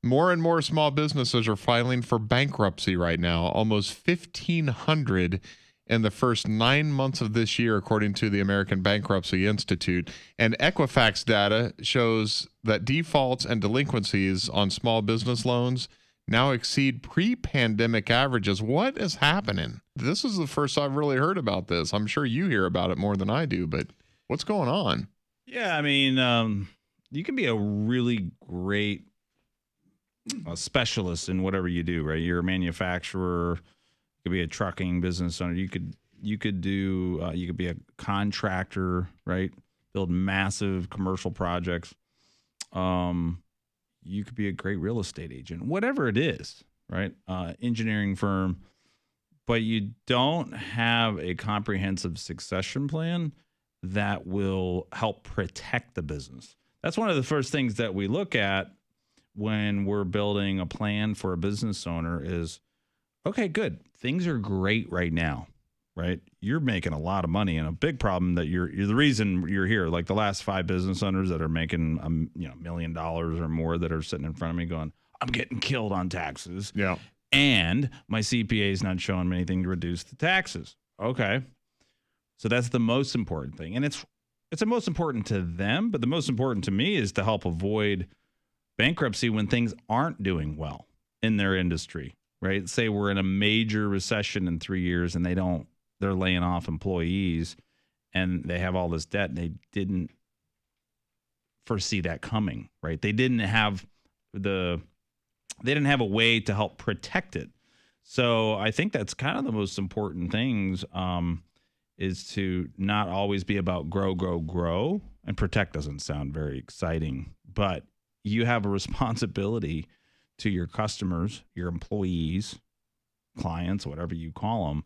More and more small businesses are filing for bankruptcy right now, almost 1,500 in the first 9 months of this year, according to the American Bankruptcy Institute. And Equifax data shows that defaults and delinquencies on small business loans now exceed pre-pandemic averages. What is happening? This is the first I've really heard about this. I'm sure you hear about it more than I do, but what's going on? Yeah, I mean, you can be a really great specialist in whatever you do, right? You're a manufacturer, you could be a trucking business owner. You could be a contractor, right? Build massive commercial projects. You could be a great real estate agent, whatever it is, right? Engineering firm, but you don't have a comprehensive succession plan that will help protect the business. That's one of the first things that we look at when we're building a plan for a business owner is, okay, good. Things are great right now, right? You're making a lot of money, and a big problem that you're the reason you're here. Like the last 5 business owners that are making $1 million or more that are sitting in front of me going, I'm getting killed on taxes. Yeah. And my CPA is not showing me anything to reduce the taxes. Okay. So that's the most important thing. And it's the most important to them, but the most important to me is to help avoid bankruptcy when things aren't doing well in their industry, right? Say we're in a major recession in 3 years and they're laying off employees and they have all this debt and they didn't foresee that coming, right? They didn't have a way to help protect it. So I think that's kind of the most important things, is to not always be about grow, and protect doesn't sound very exciting, but you have a responsibility to your customers, your employees, clients, whatever you call them,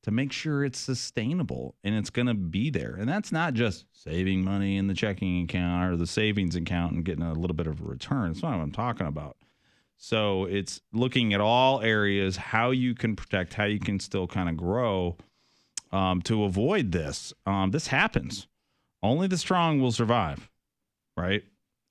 to make sure it's sustainable and it's going to be there. And that's not just saving money in the checking account or the savings account and getting a little bit of a return. That's not what I'm talking about. So it's looking at all areas, how you can protect, how you can still kind of grow to avoid this. This happens. Only the strong will survive, right?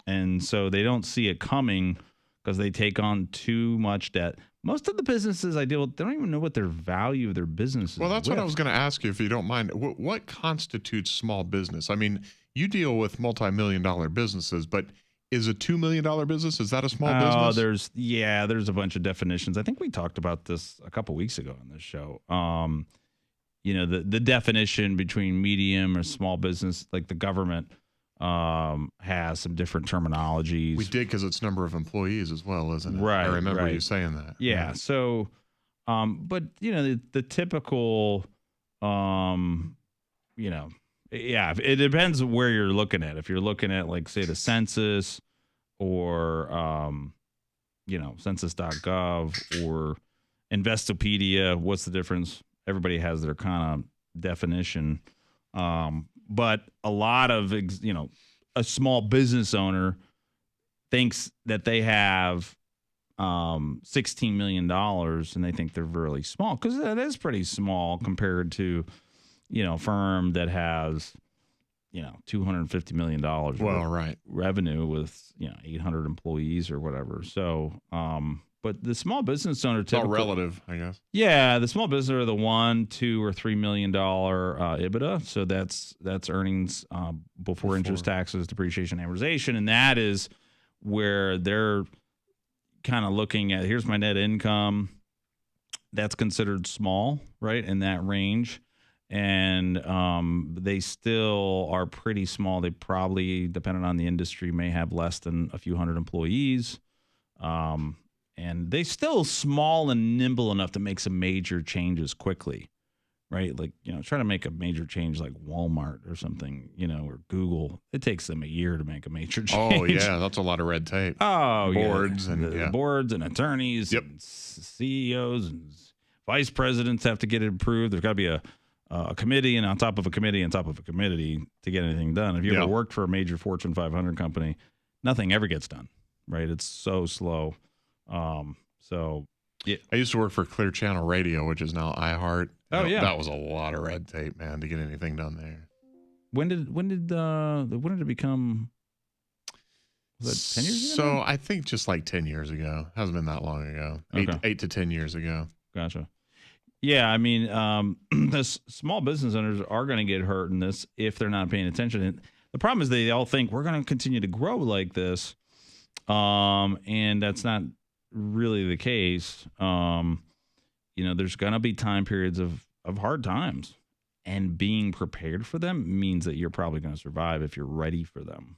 And so they don't see it coming because they take on too much debt. Most of the businesses I deal with, they don't even know what their value of their business is. Well, that's what I was going to ask you, if you don't mind. What constitutes small business? I mean, you deal with multi-million-dollar businesses, but is a $2 million business, is that a small business? There's a bunch of definitions. I think we talked about this a couple weeks ago on this show. The definition between medium or small business, like the government has some different terminologies. We did, because it's number of employees as well, isn't it? Right. I remember you saying that. Yeah. Right. So, but the typical, it depends where you're looking at. If you're looking at, like, say, the census or, census.gov or Investopedia, what's the difference? Everybody has their kind of definition. But a lot of, a small business owner thinks that they have $16 million and they think they're really small, because that is pretty small compared to, a firm that has, $250 million revenue with, 800 employees or whatever. So, but the small business owner, it's all relative, I guess. Yeah, the small business are the $1, $2, or $3 million EBITDA. So that's earnings before interest, taxes, depreciation, amortization, and that is where they're kind of looking at, here's my net income. That's considered small, right, in that range. And they still are pretty small. They probably, depending on the industry, may have less than a few hundred employees. And they still small and nimble enough to make some major changes quickly, right? Like, try to make a major change like Walmart or something, or Google. It takes them a year to make a major change. Oh, yeah, that's a lot of red tape. Oh, boards, yeah. And boards and attorneys, yep, and CEOs and vice presidents have to get it approved. There's got to be a committee, and on top of a committee, on top of a committee to get anything done. If you ever worked for a major Fortune 500 company, nothing ever gets done, right? It's so slow. Yeah. I used to work for Clear Channel Radio, which is now iHeart. Yeah. That was a lot of red tape, man, to get anything done there. When did it become? Was that 10 years ago? So I think just like 10 years ago. Hasn't been that long ago. Okay. 8 to 10 years ago. Gotcha. Yeah, I mean, the small business owners are going to get hurt in this if they're not paying attention. And the problem is they all think we're going to continue to grow like this, and that's not really the case. There's going to be time periods of hard times, and being prepared for them means that you're probably going to survive if you're ready for them.